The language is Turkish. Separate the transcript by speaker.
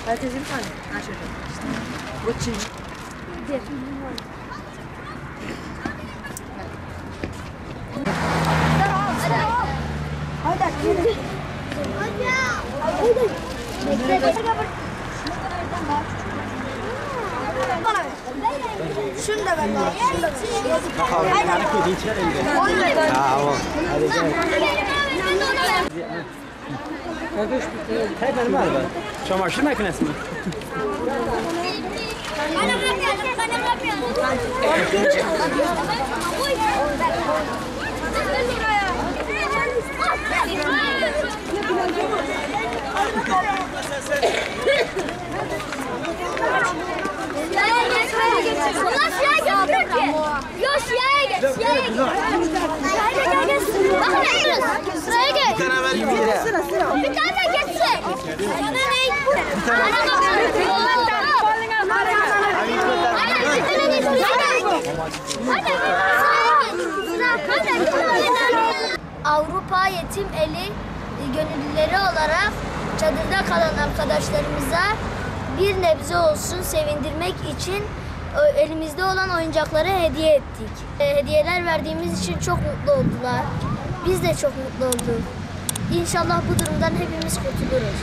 Speaker 1: Herkesin tane. Bu Çin.
Speaker 2: Şunu da ver.
Speaker 3: Çamaşır makinesi mi?
Speaker 2: Sıraya geç. Bir tane vereyim. Bir tane geçsin. Avrupa Yetim Eli gönüllüleri olarak çadırda kalan arkadaşlarımıza bir nebze olsun sevindirmek için elimizde olan oyuncakları hediye ettik. Hediyeler verdiğimiz için çok mutlu oldular. Biz de çok mutlu olduk. İnşallah bu durumdan hepimiz kurtuluruz.